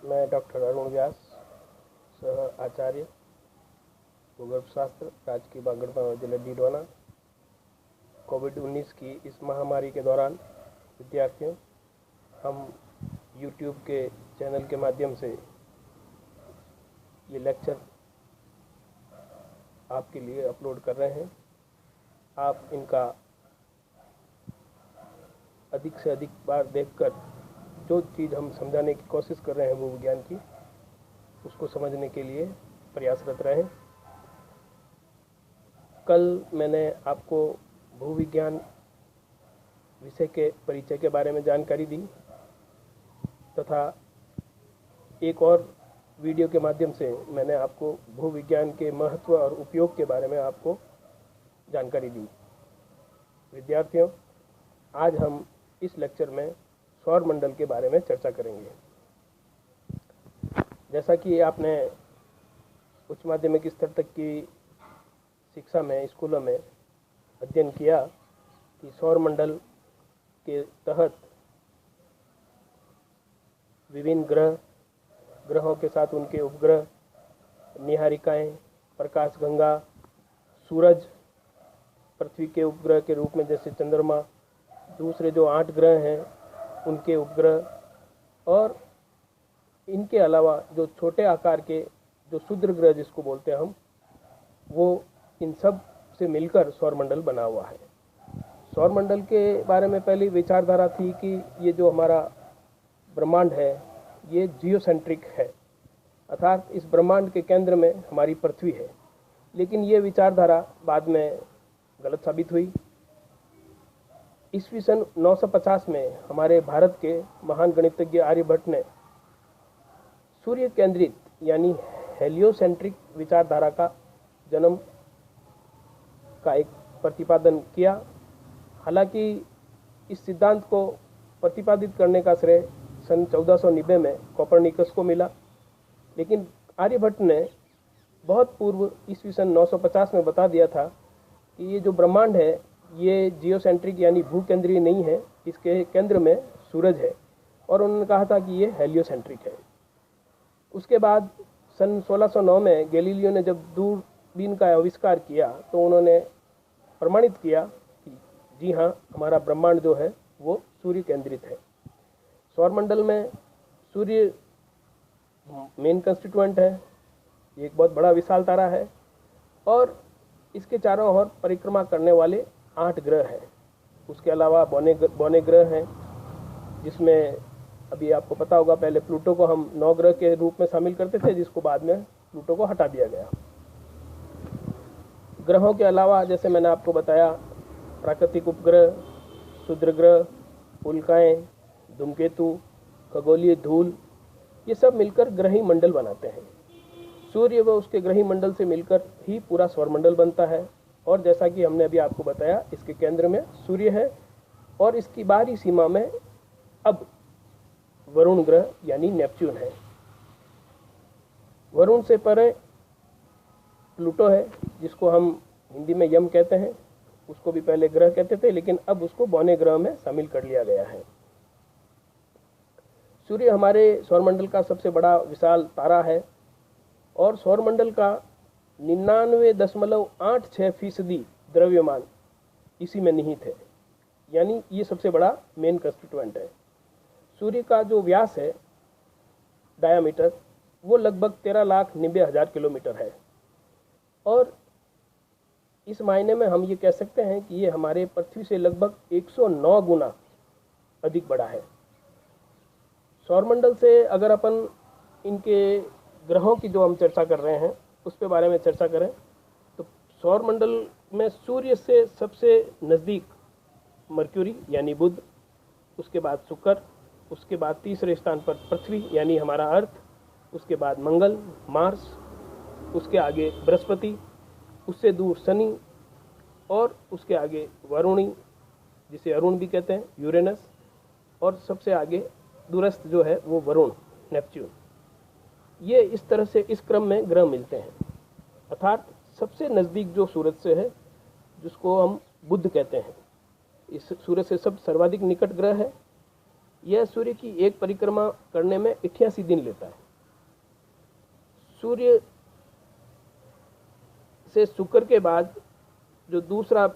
मैं डॉक्टर अरुण व्यास, सह आचार्य भूगर्भ शास्त्र, राजकीय बागड़पा महाविद्यालय डीडवाना। कोविड-19 की इस महामारी के दौरान विद्यार्थियों, हम यूट्यूब के चैनल के माध्यम से ये लेक्चर आपके लिए अपलोड कर रहे हैं। आप इनका अधिक से अधिक बार देखकर जो चीज़ हम समझाने की कोशिश कर रहे हैं भूविज्ञान की, उसको समझने के लिए प्रयासरत रहें। कल मैंने आपको भूविज्ञान विषय के परिचय के बारे में जानकारी दी तथा एक और वीडियो के माध्यम से मैंने आपको भूविज्ञान के महत्व और उपयोग के बारे में आपको जानकारी दी। विद्यार्थियों, आज हम इस लेक्चर में सौर मंडल के बारे में चर्चा करेंगे। जैसा कि आपने उच्च माध्यमिक स्तर तक की शिक्षा में, स्कूलों में अध्ययन किया कि सौर मंडल के तहत विभिन्न ग्रहों के साथ उनके उपग्रह, निहारिकाएं, प्रकाश गंगा, सूरज, पृथ्वी के उपग्रह के रूप में जैसे चंद्रमा, दूसरे जो 8 ग्रह हैं उनके उपग्रह, और इनके अलावा जो छोटे आकार के जो क्षुद्र ग्रह जिसको बोलते हैं हम, वो इन सब से मिलकर सौरमंडल बना हुआ है। सौरमंडल के बारे में पहली विचारधारा थी कि ये जो हमारा ब्रह्मांड है ये जियोसेंट्रिक है, अर्थात इस ब्रह्मांड के केंद्र में हमारी पृथ्वी है। लेकिन ये विचारधारा बाद में गलत साबित हुई। ईस्वी सन 950 में हमारे भारत के महान गणितज्ञ आर्यभट्ट ने सूर्य केंद्रित यानी हेलियोसेंट्रिक विचारधारा का जन्म का एक प्रतिपादन किया। हालांकि इस सिद्धांत को प्रतिपादित करने का श्रेय सन 1490 में कोपरनिकस को मिला, लेकिन आर्यभट्ट ने बहुत पूर्व ईस्वी सन 950 में बता दिया था कि ये जो ब्रह्मांड है ये जियोसेंट्रिक यानी भूकेंद्रीय नहीं है, इसके केंद्र में सूरज है, और उन्होंने कहा था कि ये हेलियोसेंट्रिक है। उसके बाद सन 1609 में गैलीलियो ने जब दूरबीन का आविष्कार किया तो उन्होंने प्रमाणित किया कि जी हाँ, हमारा ब्रह्मांड जो है वो सूर्य केंद्रित है। सौरमंडल में सूर्य मेन कंस्टिट्यूएंट है, ये एक बहुत बड़ा विशाल तारा है, और इसके चारों ओर परिक्रमा करने वाले 8 ग्रह हैं। उसके अलावा बौने ग्रह हैं, जिसमें अभी आपको पता होगा पहले प्लूटो को हम 9 ग्रह के रूप में शामिल करते थे, जिसको बाद में प्लूटो को हटा दिया गया। ग्रहों के अलावा जैसे मैंने आपको बताया, प्राकृतिक उपग्रह, क्षुद्र ग्रह, उल्काएं, धूमकेतु, खगोलीय धूल, ये सब मिलकर ग्रही मंडल बनाते हैं। सूर्य व उसके ग्रही मंडल से मिलकर ही पूरा सौरमंडल बनता है, और जैसा कि हमने अभी आपको बताया, इसके केंद्र में सूर्य है और इसकी बाहरी सीमा में अब वरुण ग्रह यानी नेपच्यून है। वरुण से परे प्लूटो है, जिसको हम हिंदी में यम कहते हैं। उसको भी पहले ग्रह कहते थे, लेकिन अब उसको बौने ग्रह में शामिल कर लिया गया है। सूर्य हमारे सौरमंडल का सबसे बड़ा विशाल तारा है, और सौरमंडल का 99.86% द्रव्यमान इसी में निहित है, यानी ये सबसे बड़ा मेन कंस्टिट्यूएंट है। सूर्य का जो व्यास है, डायामीटर, वो लगभग 13,90,000 किलोमीटर है, और इस मायने में हम ये कह सकते हैं कि ये हमारे पृथ्वी से लगभग 109 गुना अधिक बड़ा है। सौरमंडल से अगर अपन इनके ग्रहों की जो हम चर्चा कर रहे हैं उस पे बारे में चर्चा करें तो सौरमंडल में सूर्य से सबसे नज़दीक मर्क्यूरी यानी बुध, उसके बाद शुक्र, उसके बाद तीसरे स्थान पर पृथ्वी यानी हमारा अर्थ, उसके बाद मंगल, मार्स, उसके आगे बृहस्पति, उससे दूर शनि, और उसके आगे वरुणी जिसे अरुण भी कहते हैं, यूरेनस, और सबसे आगे दूरस्थ जो है वो वरुण, नेपच्यून। ये इस तरह से इस क्रम में ग्रह मिलते हैं, अर्थात सबसे नज़दीक जो सूरज से है, जिसको हम बुध कहते हैं, इस सूरज से सब सर्वाधिक निकट ग्रह है। यह सूर्य की एक परिक्रमा करने में 88 दिन लेता है। सूर्य से शुक्र के बाद जो दूसरा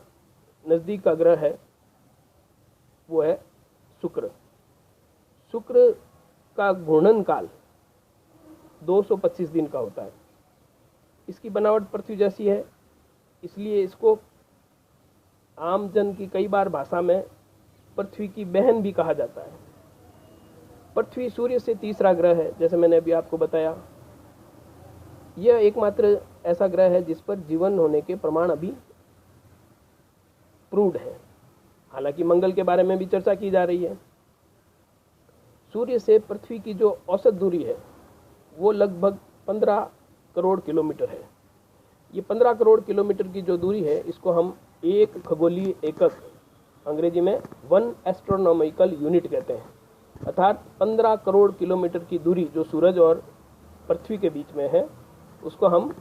नजदीक का ग्रह है वो है शुक्र। शुक्र का घूर्णन काल 225 दिन का होता है। इसकी बनावट पृथ्वी जैसी है, इसलिए इसको आम जन की कई बार भाषा में पृथ्वी की बहन भी कहा जाता है। पृथ्वी सूर्य से तीसरा ग्रह है, जैसे मैंने अभी आपको बताया। यह एकमात्र ऐसा ग्रह है जिस पर जीवन होने के प्रमाण अभी प्रूव्ड है। हालांकि मंगल के बारे में भी चर्चा की जा रही है। सूर्य से पृथ्वी की जो औसत दूरी है वो लगभग 15 करोड़ किलोमीटर है। ये 15 करोड़ किलोमीटर की जो दूरी है इसको हम एक खगोलीय एकक, अंग्रेजी में 1 एस्ट्रोनॉमिकल यूनिट कहते हैं। अर्थात 15 करोड़ किलोमीटर की दूरी जो सूरज और पृथ्वी के बीच में है उसको हम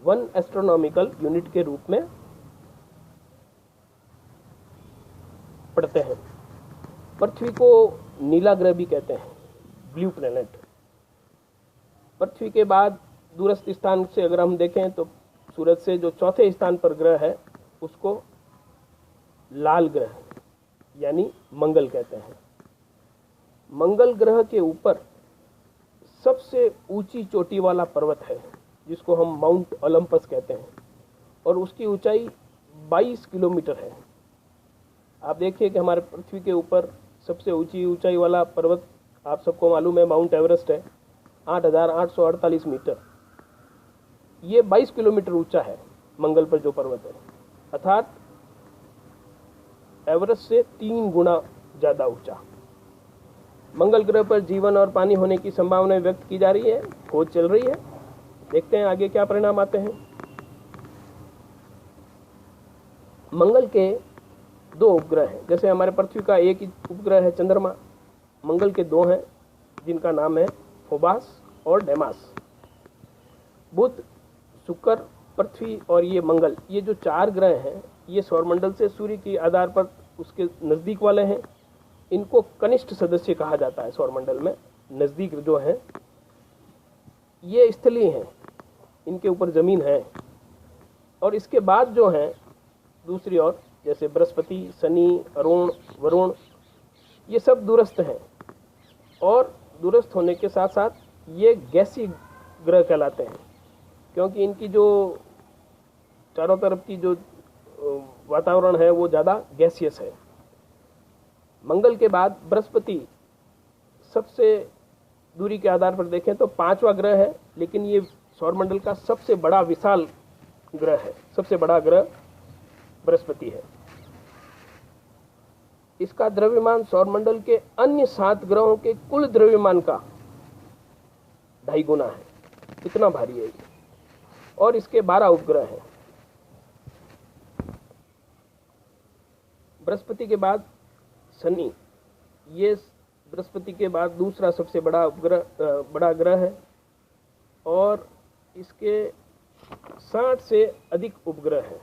1 एस्ट्रोनॉमिकल यूनिट के रूप में पढ़ते हैं। पृथ्वी को नीला ग्रह भी कहते हैं, ब्लू प्लैनेट। पृथ्वी के बाद दूरस्थ स्थान से अगर हम देखें तो सूरज से जो चौथे स्थान पर ग्रह है उसको लाल ग्रह यानी मंगल कहते हैं। मंगल ग्रह के ऊपर सबसे ऊंची चोटी वाला पर्वत है जिसको हम माउंट ओलंपस कहते हैं और उसकी ऊंचाई 22 किलोमीटर है। आप देखिए कि हमारे पृथ्वी के ऊपर सबसे ऊंची ऊंचाई वाला पर्वत आप सबको मालूम है माउंट एवरेस्ट है, 8,848 मीटर। ये 22 किलोमीटर ऊंचा है मंगल पर जो पर्वत है, अर्थात एवरेस्ट से 3 गुना ज्यादा ऊंचा। मंगल ग्रह पर जीवन और पानी होने की संभावना व्यक्त की जा रही है, खोज चल रही है। देखते हैं आगे क्या परिणाम आते हैं। मंगल के 2 उपग्रह हैं। जैसे हमारे पृथ्वी का एक ही उपग्रह है चंद्रमा, मंगल के 2 हैं जिनका नाम है फोबास और डेमास। बुध, शुक्र, पृथ्वी और ये मंगल, ये जो 4 ग्रह हैं ये सौरमंडल से सूर्य के आधार पर उसके नज़दीक वाले हैं। इनको कनिष्ठ सदस्य कहा जाता है सौरमंडल में। नज़दीक जो हैं ये स्थलीय हैं, इनके ऊपर ज़मीन है। और इसके बाद जो हैं दूसरी ओर जैसे बृहस्पति, शनि, अरुण, वरुण, ये सब दूरस्थ हैं। और दूरस्थ होने के साथ साथ ये गैसीय ग्रह कहलाते हैं क्योंकि इनकी जो चारों तरफ की जो वातावरण है वो ज़्यादा गैसियस है। मंगल के बाद बृहस्पति सबसे दूरी के आधार पर देखें तो 5वां ग्रह है, लेकिन ये सौरमंडल का सबसे बड़ा विशाल ग्रह है। सबसे बड़ा ग्रह बृहस्पति है। इसका द्रव्यमान सौरमंडल के अन्य 7 ग्रहों के कुल द्रव्यमान का 2.5 गुना है। इतना भारी है ये। और इसके 12 उपग्रह हैं। बृहस्पति के बाद शनि, ये बृहस्पति के बाद दूसरा सबसे बड़ा ग्रह है और इसके 60 से अधिक उपग्रह हैं।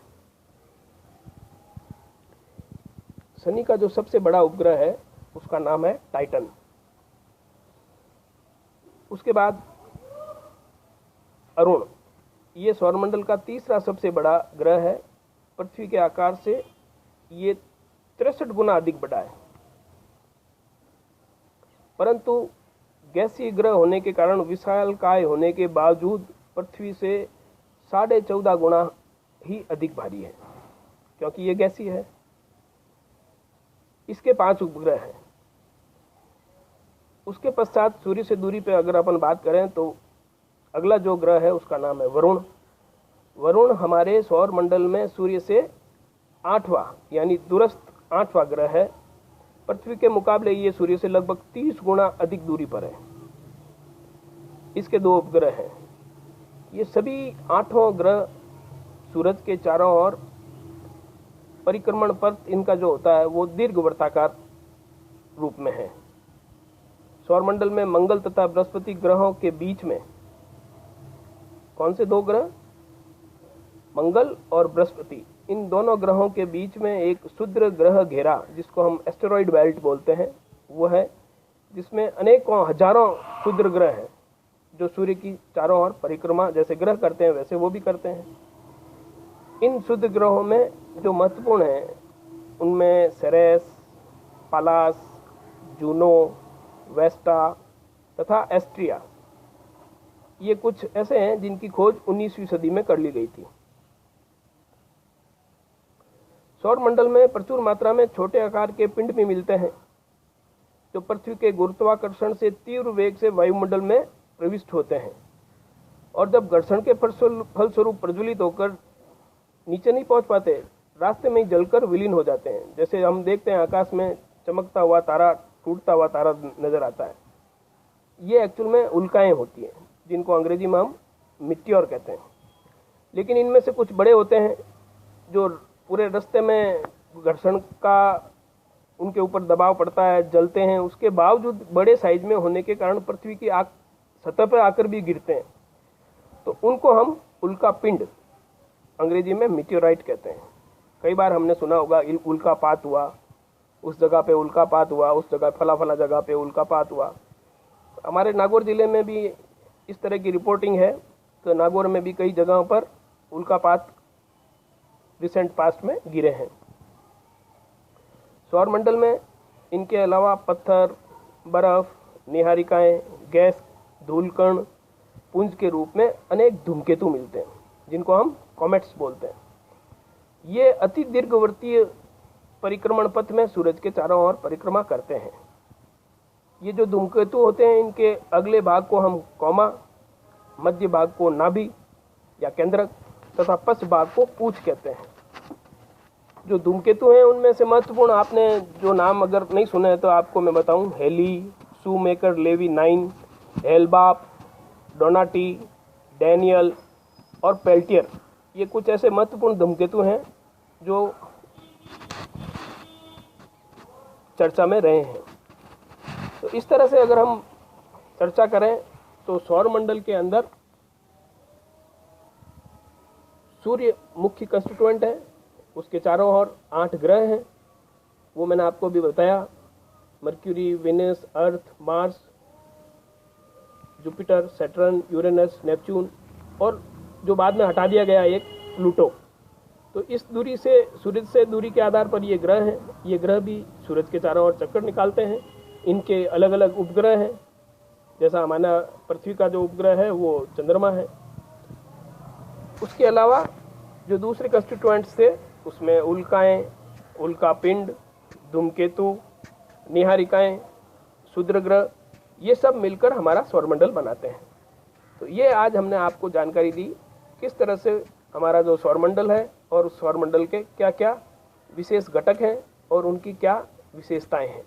शनि का जो सबसे बड़ा उपग्रह है उसका नाम है टाइटन। उसके बाद अरुण, ये सौरमंडल का तीसरा सबसे बड़ा ग्रह है। पृथ्वी के आकार से ये 63 गुना अधिक बड़ा है, परंतु गैसीय ग्रह होने के कारण विशालकाय होने के बावजूद पृथ्वी से 14.5 गुना ही अधिक भारी है क्योंकि ये गैसीय है। इसके 5 उपग्रह हैं। उसके पश्चात सूर्य से दूरी पे अगर अपन बात करें तो अगला जो ग्रह है उसका नाम है वरुण। वरुण हमारे सौर मंडल में सूर्य से 8वां यानी दूरस्थ 8वां ग्रह है। पृथ्वी के मुकाबले ये सूर्य से लगभग 30 गुना अधिक दूरी पर है। इसके 2 उपग्रह हैं। ये सभी 8 ग्रह सूरज के चारों ओर परिक्रमण पर इनका जो होता है वो दीर्घवृत्ताकार रूप में है। सौरमंडल में मंगल तथा बृहस्पति ग्रहों के बीच में कौन से 2 ग्रह, मंगल और बृहस्पति, इन दोनों ग्रहों के बीच में एक क्षुद्र ग्रह घेरा जिसको हम एस्टेरॉइड बेल्ट बोलते हैं वो है जिसमें अनेकों हजारों क्षुद्र ग्रह हैं जो सूर्य की चारों ओर परिक्रमा जैसे ग्रह करते हैं वैसे वो भी करते हैं। इन क्षुद्र ग्रहों में जो महत्वपूर्ण हैं उनमें सेरेस, पालास, जूनो, वेस्टा तथा एस्ट्रिया ये कुछ ऐसे हैं जिनकी खोज 19वीं सदी में कर ली गई थी। सौर मंडल में प्रचुर मात्रा में छोटे आकार के पिंड भी मिलते हैं जो पृथ्वी के गुरुत्वाकर्षण से तीव्र वेग से वायुमंडल में प्रविष्ट होते हैं और जब घर्षण के फलस्वरूप प्रज्वलित होकर नीचे नहीं पहुंच पाते, रास्ते में ही जलकर विलीन हो जाते हैं। जैसे हम देखते हैं आकाश में चमकता हुआ तारा, टूटता हुआ तारा नजर आता है। ये एक्चुअल में उल्काएं होती हैं जिनको अंग्रेजी में हम मिट्योर कहते हैं। लेकिन इनमें से कुछ बड़े होते हैं जो पूरे रास्ते में घर्षण का उनके ऊपर दबाव पड़ता है, जलते हैं, उसके बावजूद बड़े साइज में होने के कारण पृथ्वी की सतह पर आकर भी गिरते हैं, तो उनको हम उल्का पिंड अंग्रेजी में मिट्योराइट कहते हैं। कई बार हमने सुना होगा उल्कापात हुआ, उस जगह पे उल्कापात हुआ, उस जगह फला जगह पे उल्कापात हुआ। हमारे नागौर जिले में भी इस तरह की रिपोर्टिंग है, तो नागौर में भी कई जगहों पर उल्कापात रिसेंट पास्ट में गिरे हैं। सौर मंडल में इनके अलावा पत्थर, बर्फ, निहारिकाएं, गैस, धूलकण, पुंज के रूप में अनेक धूमकेतु मिलते हैं जिनको हम कॉमेट्स बोलते हैं। ये अति दीर्घवर्तीय परिक्रमण पथ में सूरज के चारों ओर परिक्रमा करते हैं। ये जो धूमकेतु होते हैं इनके अगले भाग को हम कौमा, मध्य भाग को नाभि या केंद्रक तथा पश्च भाग को पूंछ कहते हैं। जो धूमकेतु हैं उनमें से महत्वपूर्ण, आपने जो नाम अगर नहीं सुने हैं तो आपको मैं बताऊं, हेली, शूमेकर लेवी 9, हेलबाप, डोनाटी, डैनियल और पेल्टियर, ये कुछ ऐसे महत्वपूर्ण धूमकेतु हैं जो चर्चा में रहे हैं। तो इस तरह से अगर हम चर्चा करें तो सौर मंडल के अंदर सूर्य मुख्य कंस्टिट्यूएंट है, उसके चारों ओर 8 ग्रह हैं, वो मैंने आपको भी बताया, Mercury, Venus, Earth, Mars, Jupiter, Saturn, Uranus, Neptune और जो बाद में हटा दिया गया एक प्लूटो। तो इस दूरी से, सूरज से दूरी के आधार पर ये ग्रह हैं। ये ग्रह भी सूरज के चारों ओर चक्कर निकालते हैं। इनके अलग अलग उपग्रह हैं, जैसा हमारा पृथ्वी का जो उपग्रह है वो चंद्रमा है। उसके अलावा जो दूसरे कंस्टिट्यूएंट्स थे उसमें उल्काएं, उल्का पिंड, धूमकेतु, निहारिकाएं, क्षुद्र ग्रह, ये सब मिलकर हमारा सौरमंडल बनाते हैं। तो ये आज हमने आपको जानकारी दी किस तरह से हमारा जो सौरमंडल है और उस सौरमंडल के क्या क्या विशेष घटक हैं और उनकी क्या विशेषताएं हैं।